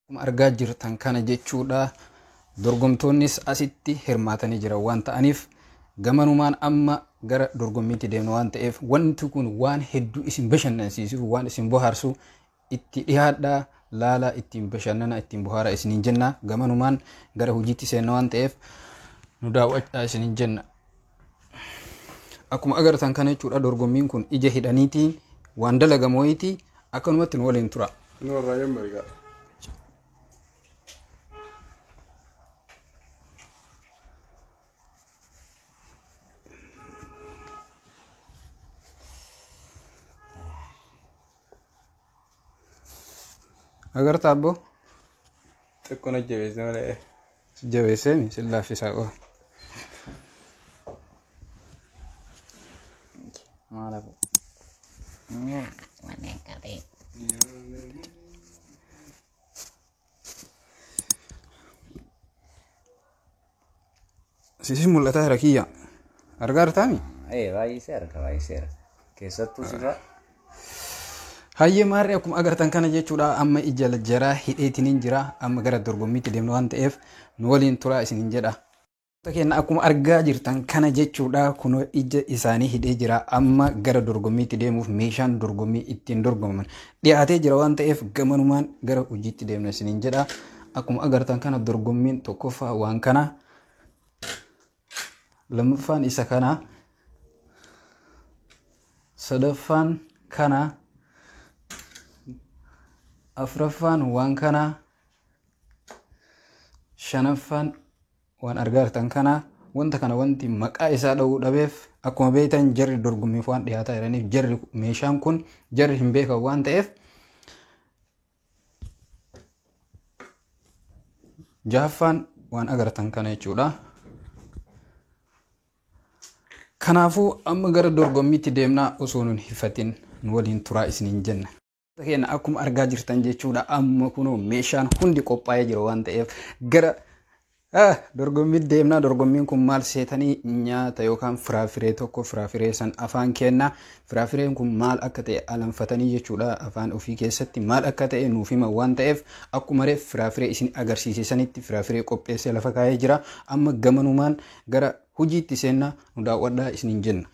Akkuma argaa jirtan kana jechuudha. Dorgomtoonnis asitti hirmaatanii jiran waan ta'aniif gamanumaan amma gara dorgommiitti deemna waan ta'eef wanti kun waan hedduu isin bashannansiisuuf waan isin bohaarsu itti dhiyaadhaa laala ittiin bashannana ittiin bohaara isiniin jenna. Gamanumaan gara hojiitti seenna waan ta'eef nu daawwadhaa isiniin jenna. Akkuma agartan kana jechuudha dorgommiin kun ija hidhaniitiin waan dalagamooti akkanumatti nu waliin tura. Agarta abbo? Xiqqoon jabeessee malee. Jabeessee si laaffisaa qaba. Maala bu. Mana kate. Sisi mul'ata jira kiyya. Argaa jirtaami? Baay'ee seera. Keessattuu sifa. Hayyee maarree akkuma agartan kana jechuudha amma ija jaraa hidheetiin jira amma gara dorgommiitti deemna waan ta'eef nu waliin turaa isiniin jedha. Kenna akkuma argaa jirtan kana jechuudha kun ija isaanii hidhee jira amma gara dorgommiitti deemuuf meeshaan dorgommii ittiin dorgoman dhiyaatee jira waan ta'eef gamanumaan gara hojiitti deemna isiniin jedha. Akkuma agartan kana dorgommiin tokkoffaa waan kana lammaffaan isa kana sadaffaan kana afraffaan waan kana shanaffaan waan argaa jirtan kana wanta kana wanti maqaa isaa dha'uu dhabeef akkuma beektan jarri dorgommiif waan dhiyaataa jiraniif jarri meeshaan kun jarri hin beekan waan ta'eef jahaffaan waan agartan kana jechuudha. Kanaafuu amma gara dorgommiitti deemnaa osoo nun hifatin nu waliin turaa isiniin jenna. Kenna akkuma argaa jirtan jechuudha amma kunoo meeshaan hundi qophaa'ee jira waan ta'eef gara dorgommiitti deemnaa. Dorgommiin kun maal seetanii nyaata yookaan firaafiree tokko firaafiree san afaan kenna. Firaafireen kun maal akka ta'e alanfatanii jechuudha afaan ofii keessatti maal akka ta'e nuuf hima waan ta'eef akkuma reef firaafiree isin agarsiisanitti firaafiree qopheessee lafa kaa'ee jira. Amma gamanumaan gara hojiitti seenna nu daawwadhaa isiniin jenna.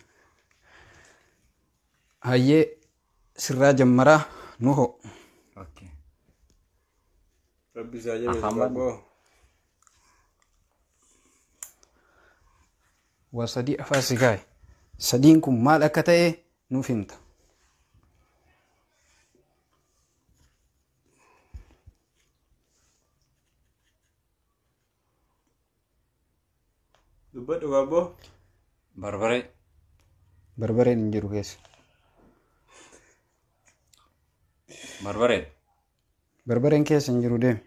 Hayyee sirraa jammaraa nuho. Okay. Rabbi isaa jabeessu. Waa sadii afaan si kaa'e. Sadiin kun maal akka ta'e nuuf himta. Dubbadhu gabboo. Barbaree. Barbareen hin jiru keessa. Barbaree. Barbareen keessa hin jiru deemi.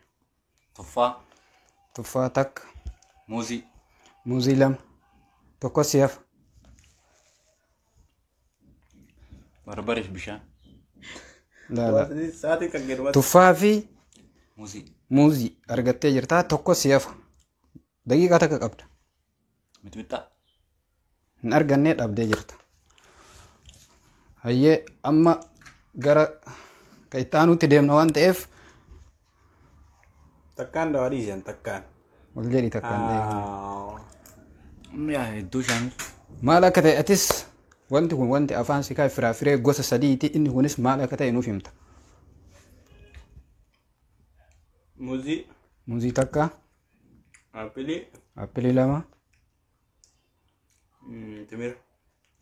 Tuffaa. Tuffaa takka. Muuzii. Muuzii lama. Tokko si hafa. Barbareef bishaan. Laala. Sa'aatii kan jedhu. Tuffaa fi Muuzii. muuzii argattee jirtaa tokko si hafa. Daqiiqaa takka qabda. Mixmixaa. Hin argannee dhabdee jirta. Hayyee amma gara itti aanutti deemna waan ta'eef Takkaan dawaa dhiisan takkaan. wal jedhi takkaan deemna. Yaa hedduu shaanis. Maal akka ta'e atis wanti kun wanti afaan si kaa'e firaafiree gosa sadiiti inni kunis maal akka ta'e nuuf himta. Muuzii. Muuzii takka. Appilii. Appilii lama. Timira.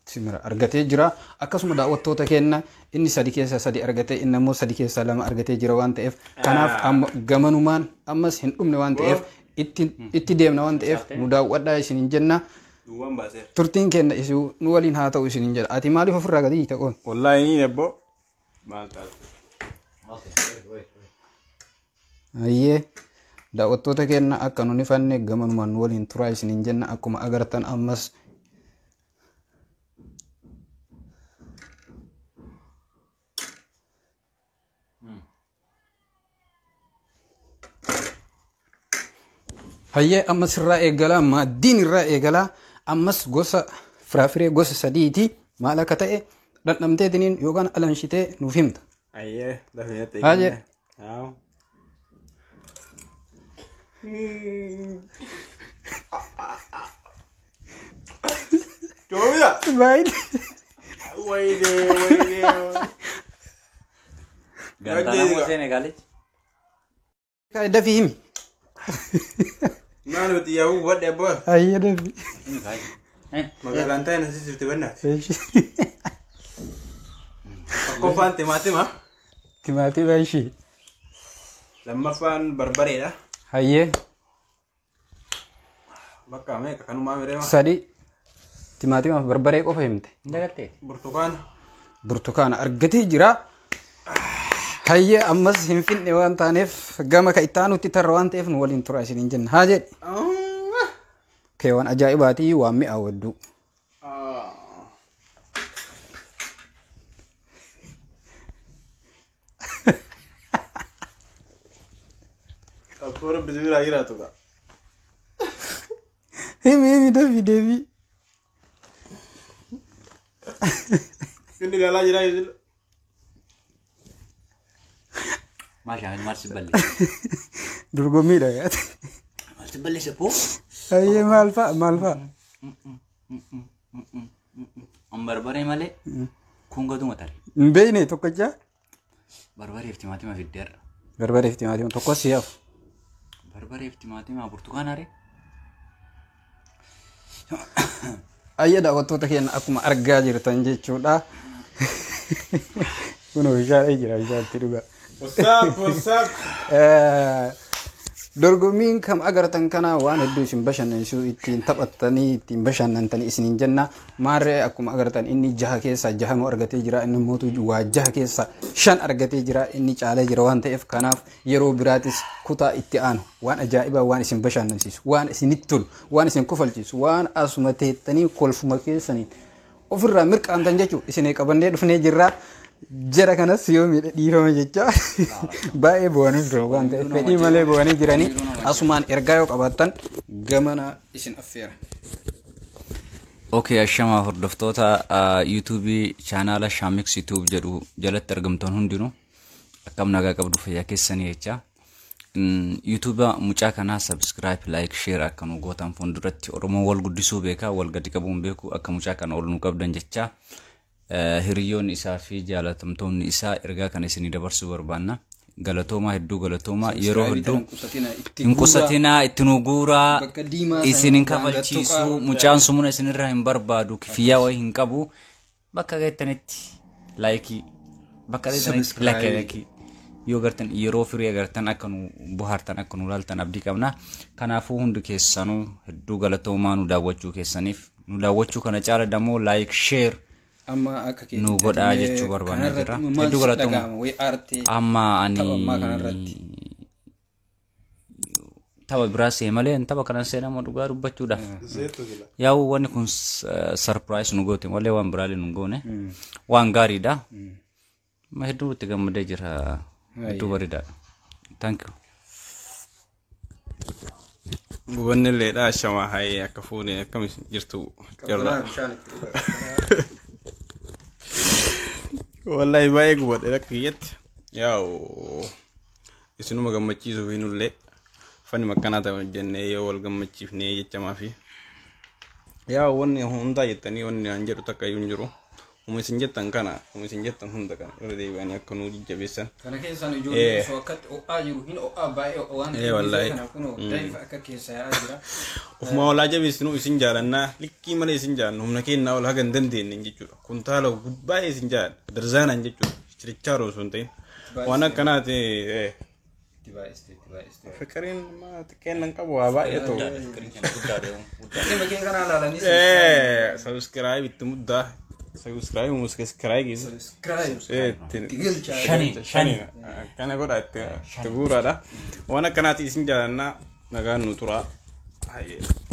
Timira argatee jira. Akkasuma daawwattoota kenna inni sadi keessa sadi argatee inni ammoo sadi keessa lama argatee jira waan ta'eef kanaaf amma gamanumaan ammas hin dhumne waan ta'eef itti deemna waan ta'eef nu daawwadhaa isiniin jenna. Duwwaan baaseera. Turtiin kenna isu nu waliin haa ta'u isiniin jedha. Ati maaliif ofirraa gadi hiita qoon? Wallaahi ni ebboo. Maal taatu? Hayyee daawwattoota kenna akka nu nifanne gamanumaan nu waliin turaa isiniin jenna akkuma agartan ammas hayyee ammas irraa eegalaa maaddiin irraa eegalaa ammas gosa firaafiree gosa sadiiti maal akka ta'e dhandhamteetiniin yookaan alanshitee nuuf himta. Ayyee lafee ta'e. Haayee. Coba. Baik. Woi. Gantana Gaji mo juga. Senegalis. Kayak ada film. Mana betul ya buat deh bos. Iya ada film. Ini kaya. Magalantai nasi seperti mana? Aku fan mati mah. Timati bashi. Lama fan barbare dah. Iya. Bakka me kakanu mah mere mah. Sadi timati mah barbare qofa himte. Dagate. Burtukan. Burtukaana argatee jira. Hayya ammas hin finne waan taaneef gama ka ittaanutti tarra waan ta'eef nu waliin tura isin hin jenna. Haa jedhi. Kee waan ajaa'ibaatii waan mi'a waddu. Aku orang bisa kira tu kak. Himi Devi. Ini galah je lagi. Masya Allah, marsi balli. Dorgommiidha yaate. Marsi balli sepuh. Hayya maal fa'a. Am barbare malee kun godhuma tare. Hin beekne tokkocha. Barbareef timaatima fiddeerra. Barbareef timaatima tokko siyaaf. Barbareef timaatima burtukaanaare. Ayya daawwattoota keenya akkuma argaa jirtan jechuudha. Kunoo bishaan jira bishaatti dhugaa. What's up? Dorgommiin kam agartan kana waan hedduu isin bashannansiisuu ittiin taphattanii ittiin bashannantanii isiniin jenna. Maarree akkuma agartan inni 6 keessaa 6 argatee jira. Inni mootu waa 6 keessaa 5 argatee jira. Inni caalee jira waan ta'eef kanaaf yeroo biraatis kutaa itti aanu waan ajaa'ibaa waan isin bashannansiisu waan isinitti tolu waan isin kofalchiisu waan asuma teettanii kolfuma keessaniin ofirraa mirqaantan jechuudha isinii qabannee dhufnee jirra. Jara kanas yoo miidha dhiirama jecha baay'ee bu'anii jiru waan ta'eef fedhii malee bu'anii jiranii asumaan ergaa yoo qabaattan gamana isin affeera. Okay, ashama hordoftoota YouTube channel Shamix YouTube jedhu jalatti argamtan hundinuu akkam nagaa qabdu fayyaa keessanii jecha. YouTube mucaa kana subscribe, like, share akka nu gootan fuulduratti Oromoo wal guddisuu beekaa wal gadi qabuun beeku akka mucaa kana ol nu qabdan jecha. Hiriyoon isaa fi jaalatamtoonni isaa ergaa kana isinii dabarsuu barbaanna. Galatooma hedduu galatooma yeroo hedduu hin qusatinaa itti nu guuraa isinin kafalchiisu mucaan sumuna isinirraa hin barbaadu kifiyyaa wayii hin qabu bakka geettanitti laayikii bakka geettanitti laayikii yoo gartan yeroo firii agartan akka nu bohaartan akka nu laaltan abdii qabna. Kanaafuu hundi keessanuu hedduu galatoomaa nu daawwachuu keessaniif nu daawwachuu kana caala dammoo like share amma akka keetti nu godhaa jechuu barbaanna jira. Hedduu galatooma. Amma ani tapha biraa see malee tapha kana seenamu dhugaa dubbachuudha. Yaa'u wanni kun surprise nu goote malee waan biraalee nu goone waan gaariidha. Hedduu itti gammadee jira. Hedduu bareedaadha. Thank you. Bubanni leedhaa shamaa hayee akka fuune akkamis jirtu jirra. Wallahi baay'ee gubadhe rakkiyyatti yaa'u isinuma gammachiisuuf hinullee fanni makkanaa ta'u jennee yoo wal gammachiifnee jechamaa fi yaa'u wanni hundaa jettanii wanni aan jedhu takka iyyuu hin jiru. Uma isin jettan kana uma isin jettan hunda kana irra deebi'anii akka nu jajjabeessan. Kana keessaan ijoollee osoo akkatti o'aa jiru hin o'aa baay'ee waan wallahi kana kunoo daa'ifa akka keessa yaa'aa jira. Ufuma walaa jabeessinu isin jaalannaa likkii malee isin jaallannu humna keenyaa ol haga hin dandeenye jechuudha. Kuntaala baay'ee isin jaalladha darzaanaan jechuudha. Chirichaaroo osoo hin ta'in waan akkanaati. Fikiriin kennan qabu waa baay'ee ta'u. Subscribe itti muddaa. Subscribe muskescribe shani kana goda teguraadha waan akkanaati isin jaalannaa nagaan nu turaa.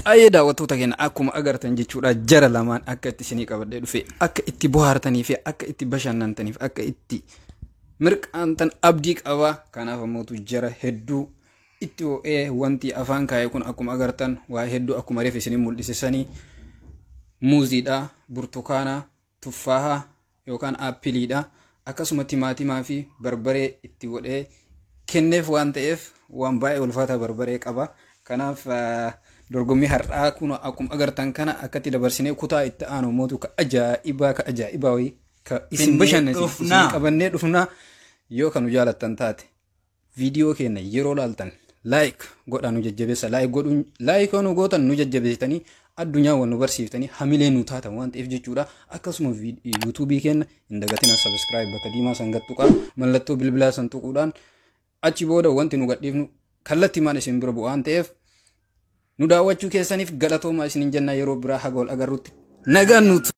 Ayee daawwattoota keenya akkuma agartan jechuudha jara lamaan akka itti isinii qabadhee dhufe akka itti bohaartanii fi akka itti bashannantaniif akka itti mirqaantan abdii qaba. Kanaaf ammootu jara hedduu itti ho'ee wanti afaan kaayee kun akkuma agartan waa hedduu akkuma reef isinii mul'isanii muuziidha, burtukaana, tuffaaha yookaan aappiliidha akkasuma timaatimaa fi barbaree itti godhee kenneef waan ta'eef waan baay'ee ulfaata barbaree qaba. Kanaaf dorgommii har'aa kun akkuma agartan kana akkatti dabarsinee kutaa itti aanu mootu ka ajaa'ibaa wayii ka isin bashannansiisu qabannee dhufna. Yoo kanu jaalattan taate viidiyoo keenya yeroo laaltan like godhaa nu jajjabeessa. Like nu gootan nu jajjabeessitanii addunyaa waan nu barsiiftanii hamilee nu taatan waan ta'eef jechuudha. Akkasuma yuutuubii keenya hin dagatina subscribe bakka diimaa san tuqaa mallattoo bilbilaa san tuquudhaan achi booda wanti nu gadhiifnu kallattii maan isin bira bu'aan ta'eef nu daawwachuu keessaniif galatoomaa isin jenna. Yeroo biraa haga wal agarrutti nagaan nuti.